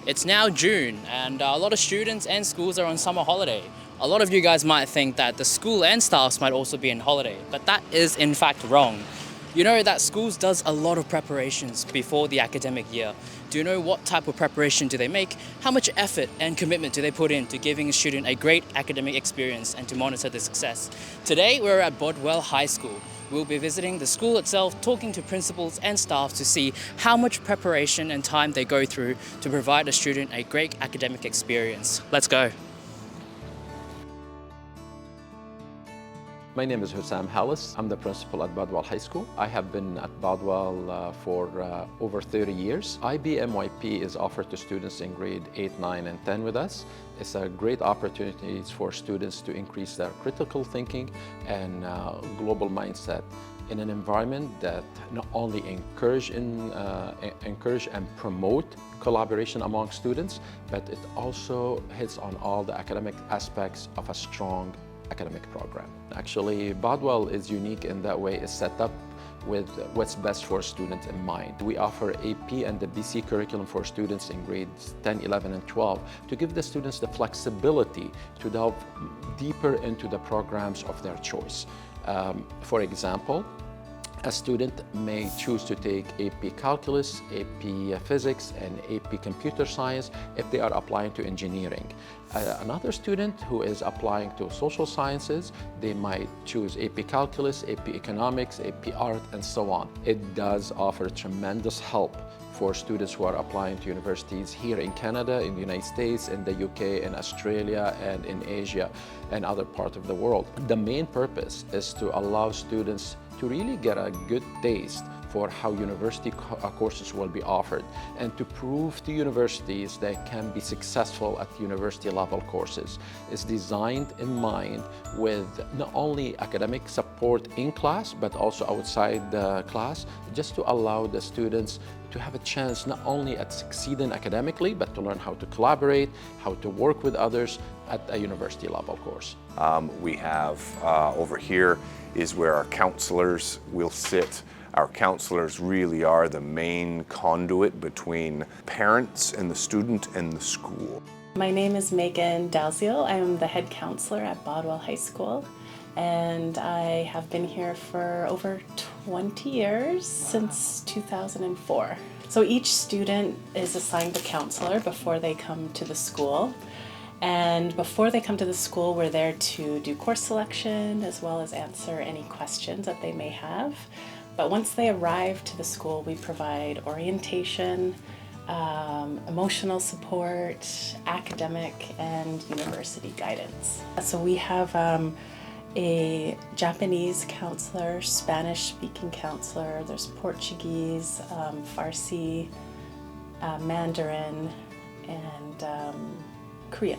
It's now June, and a lot of students and schools are on summer holiday. A lot of you guys might think that the school and staffs might also be on holiday, but that is in fact wrong. You know that schools does a lot of preparations before the academic year. Do you know what type of preparation do they make? How much effort and commitment do they put into giving a student a great academic experience and to monitor the success? Today we're at Bodwell High School. We'll be visiting the school itself, talking to principals and staff to see how much preparation and time they go through to provide a student a great academic experience. Let's go. My name is Hussam Hallis. I'm the principal at Bodwell High School. I have been at Bodwell for over 30 years. IB-MYP is offered to students in grade 8, 9, and 10 with us. It's a great opportunity for students to increase their critical thinking and global mindset in an environment that not only encourage and promote collaboration among students, but it also hits on all the academic aspects of a strong academic program. Actually, Bodwell is unique in that way. It's set up with what's best for students in mind. We offer AP and the BC curriculum for students in grades 10, 11, and 12 to give the students the flexibility to delve deeper into the programs of their choice. For example, a student may choose to take AP Calculus, AP Physics, and AP Computer Science if they are applying to engineering. Another student who is applying to social sciences, they might choose AP Calculus, AP Economics, AP Art, and so on. It does offer tremendous help for students who are applying to universities here in Canada, in the United States, in the UK, in Australia, and in Asia, and other parts of the world. The main purpose is to allow students to really get a good taste for how university courses will be offered and to prove to universities they can be successful at university level courses. It's designed in mind with not only academic support in class but also outside the class, just to allow the students to have a chance not only at succeeding academically but to learn how to collaborate, how to work with others at a university level course. We have over here is where our counselors will sit. Our counselors really are the main conduit between parents and the student and the school. My name is Megan Dalziel. I am the head counselor at Bodwell High School, and I have been here for over 20 years, since 2004. So each student is assigned a counselor before they come to the school. And before they come to the school, we're there to do course selection as well as answer any questions that they may have. But once they arrive to the school, we provide orientation, emotional support, academic, and university guidance. So we have a Japanese counselor, Spanish-speaking counselor, there's Portuguese, Farsi, Mandarin, and Korean.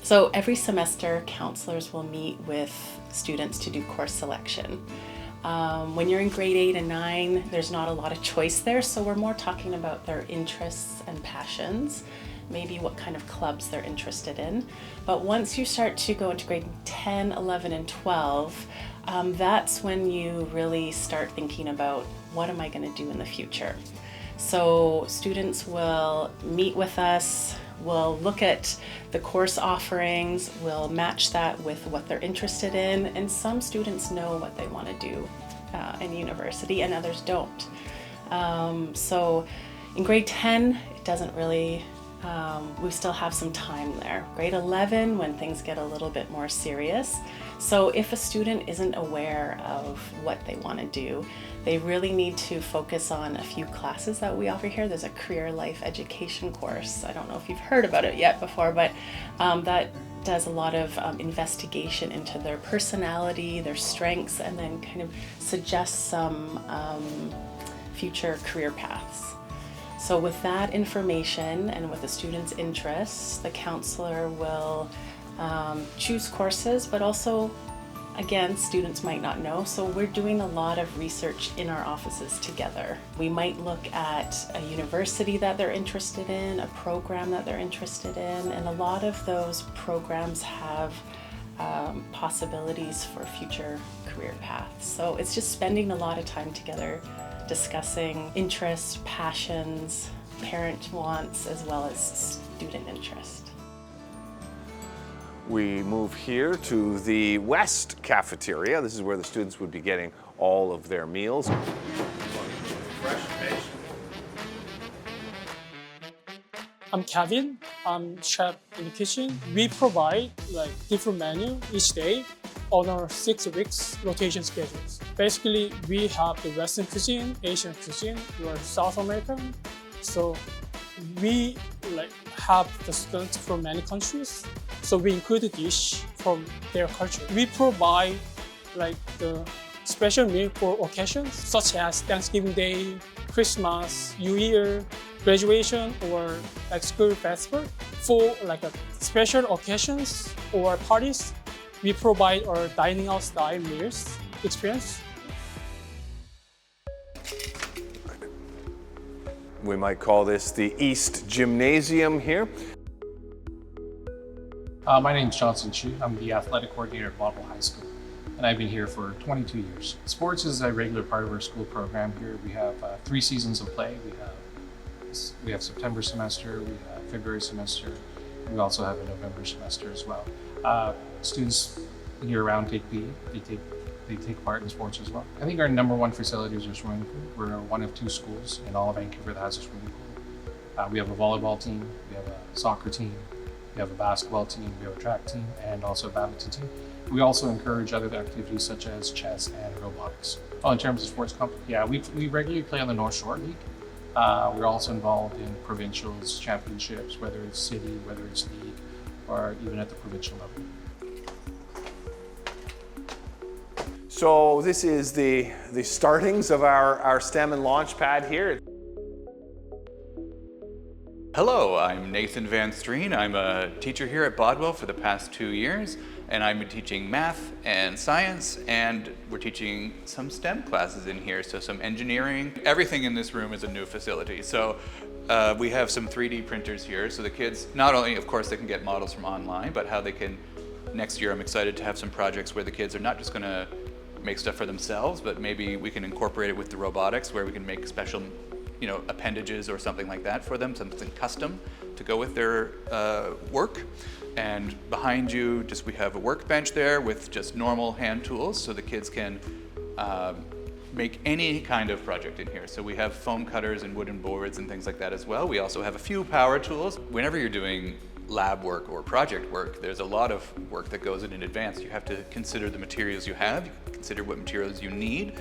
So every semester, counselors will meet with students to do course selection. When you're in grade 8 and 9, there's not a lot of choice there, so we're more talking about their interests and passions, maybe what kind of clubs they're interested in. But once you start to go into grade 10, 11, and 12, that's when you really start thinking about what am I going to do in the future. So students will meet with us, we'll look at the course offerings, we'll match that with what they're interested in, and some students know what they want to do in university and others don't. So in grade 10, it doesn't really, we still have some time there. Grade 11, when things get a little bit more serious. So if a student isn't aware of what they want to do, they really need to focus on a few classes that we offer here. There's a career life education course. I don't know if you've heard about it yet before, but that does a lot of investigation into their personality, their strengths, and then kind of suggests some future career paths. So with that information and with the student's interests, the counselor will choose courses, but also, again, students might not know, so we're doing a lot of research in our offices together. We might look at a university that they're interested in, a program that they're interested in, and a lot of those programs have possibilities for future career paths. So it's just spending a lot of time together discussing interests, passions, parent wants, as well as student interest. We move here to the West Cafeteria. This is where the students would be getting all of their meals. I'm Kevin. I'm chef in the kitchen. We provide different menu each day on our 6 weeks rotation schedules. Basically, we have the Western cuisine, Asian cuisine, or South American. So we have the students from many countries. So we include a dish from their culture. We provide the special meal for occasions such as Thanksgiving Day, Christmas, New Year, graduation, or school festival. For special occasions or parties, we provide our dining out style meals experience. We might call this the East Gymnasium here. My name is Johnson Chu. I'm the athletic coordinator at Bodwell High School, and I've been here for 22 years. Sports is a regular part of our school program here. We have 3 seasons of play. We have September semester, we have February semester, we also have a November semester as well. Students year-round take PE. They take part in sports as well. I think our number one facility is our swimming pool. We're one of 2 schools in all of Vancouver that has a swimming pool. We have a volleyball team, we have a soccer team, we have a basketball team, we have a track team, and also a badminton team. We also encourage other activities such as chess and robotics. In terms of sports we regularly play on the North Shore League. We're also involved in provincials, championships, whether it's city, whether it's league, or even at the provincial level. So this is the startings of our STEM and launch pad here. Hello, I'm Nathan Van Streen. I'm a teacher here at Bodwell for the past 2 years, and I've been teaching math and science, and we're teaching some STEM classes in here, so some engineering. Everything in this room is a new facility. So we have some 3D printers here, so the kids, not only, of course, they can get models from online, but how they can, next year I'm excited to have some projects where the kids are not just gonna make stuff for themselves, but maybe we can incorporate it with the robotics where we can make special appendages or something like that for them, something custom to go with their work. And behind you, we have a workbench there with just normal hand tools so the kids can make any kind of project in here. So we have foam cutters and wooden boards and things like that as well. We also have a few power tools. Whenever you're doing lab work or project work, there's a lot of work that goes in advance. You have to consider the materials you have, consider what materials you need,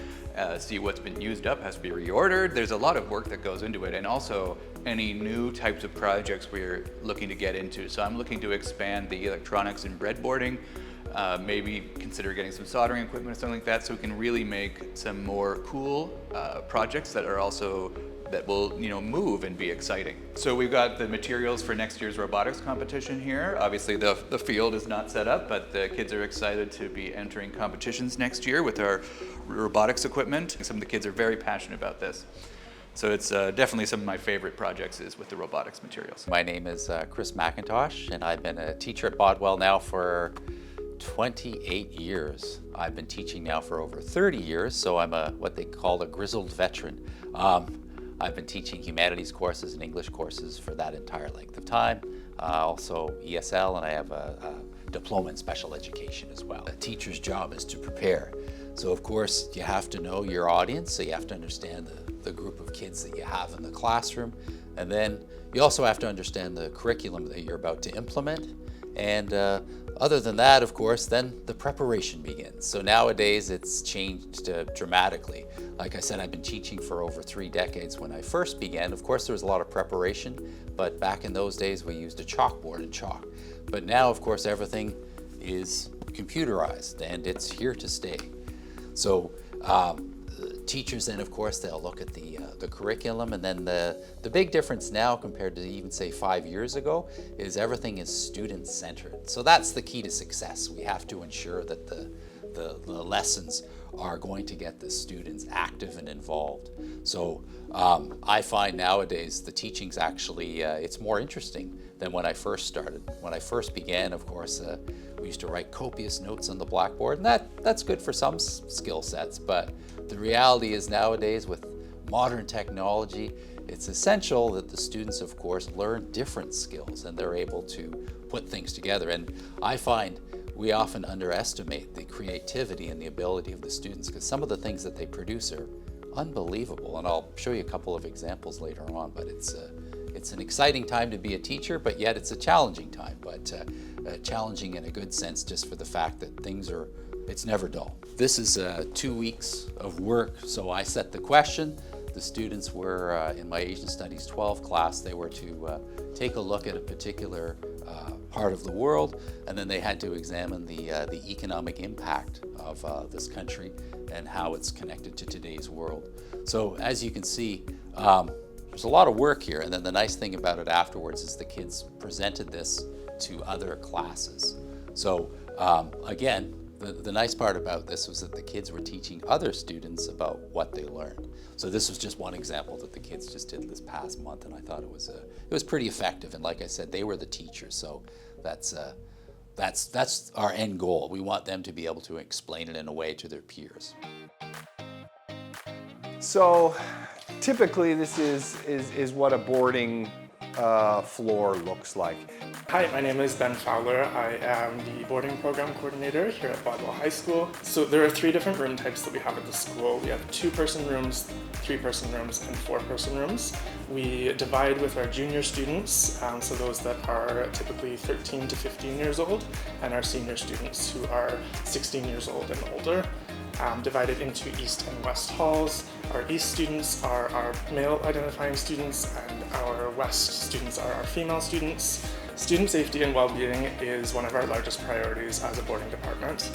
see what's been used up, has to be reordered. There's a lot of work that goes into it, and also any new types of projects we're looking to get into. So I'm looking to expand the electronics and breadboarding, maybe consider getting some soldering equipment or something like that, so we can really make some more cool projects that are also that will move and be exciting. So we've got the materials for next year's robotics competition here. Obviously the field is not set up, but the kids are excited to be entering competitions next year with our robotics equipment. Some of the kids are very passionate about this. So it's definitely some of my favorite projects is with the robotics materials. My name is Chris McIntosh, and I've been a teacher at Bodwell now for 28 years. I've been teaching now for over 30 years, so I'm what they call a grizzled veteran. I've been teaching humanities courses and English courses for that entire length of time. Also ESL, and I have a diploma in special education as well. A teacher's job is to prepare. So of course you have to know your audience, so you have to understand the group of kids that you have in the classroom, and then you also have to understand the curriculum that you're about to implement. And other than that, of course, then the preparation begins. So nowadays it's changed dramatically. Like I said, I've been teaching for over 3 decades. When I first began, of course, there was a lot of preparation, but back in those days we used a chalkboard and chalk. But now, of course, everything is computerized and it's here to stay. So teachers then, of course, they'll look at the curriculum, and then the big difference now compared to even say 5 years ago is everything is student-centered. So that's the key to success. We have to ensure that the lessons are going to get the students active and involved. So I find nowadays the teaching's actually, it's more interesting than when I first started. When I first began, of course, we used to write copious notes on the blackboard, and that's good for some skill sets, but the reality is nowadays with modern technology, it's essential that the students, of course, learn different skills and they're able to put things together. And I find we often underestimate the creativity and the ability of the students because some of the things that they produce are unbelievable. And I'll show you a couple of examples later on, but it's an exciting time to be a teacher, but yet it's a challenging time, but challenging in a good sense just for the fact that it's never dull. This is 2 weeks of work, so I set the question. The students were, in my Asian Studies 12 class, they were to take a look at a particular part of the world, and then they had to examine the economic impact of this country and how it's connected to today's world. So as you can see, there's a lot of work here, and then the nice thing about it afterwards is the kids presented this to other classes. So again, the nice part about this was that the kids were teaching other students about what they learned. So this was just one example that the kids just did this past month, and I thought it was pretty effective. And like I said, they were the teachers, so that's our end goal. We want them to be able to explain it in a way to their peers. So typically this is what a boarding floor looks like. Hi, my name is Ben Fowler. I am the boarding program coordinator here at Bodwell High School. So there are 3 different room types that we have at the school. We have 2-person rooms, 3-person rooms, and 4-person rooms. We divide with our junior students, so those that are typically 13 to 15 years old, and our senior students who are 16 years old and older. Divided into East and West halls. Our East students are our male identifying students, and our West students are our female students. Student safety and well-being is one of our largest priorities as a boarding department.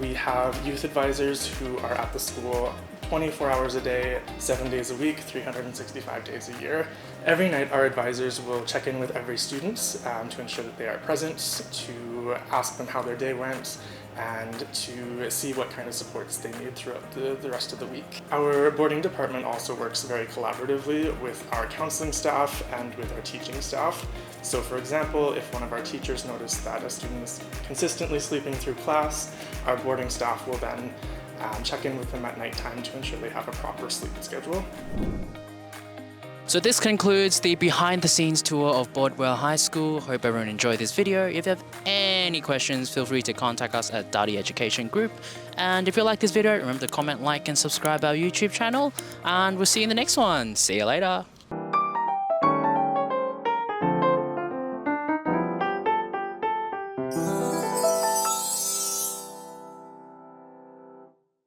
We have youth advisors who are at the school 24 hours a day, 7 days a week, 365 days a year. Every night our advisors will check in with every student to ensure that they are present, to ask them how their day went, and to see what kind of supports they need throughout the rest of the week. Our boarding department also works very collaboratively with our counseling staff and with our teaching staff. So for example, if one of our teachers notice that a student is consistently sleeping through class, our boarding staff will then check in with them at nighttime to ensure they have a proper sleep schedule. So this concludes the behind the scenes tour of Bodwell High School. Hope everyone enjoyed this video. If you have any questions, feel free to contact us at Dadi Education Group. And if you like this video, remember to comment, like, and subscribe our YouTube channel. And we'll see you in the next one. See you later.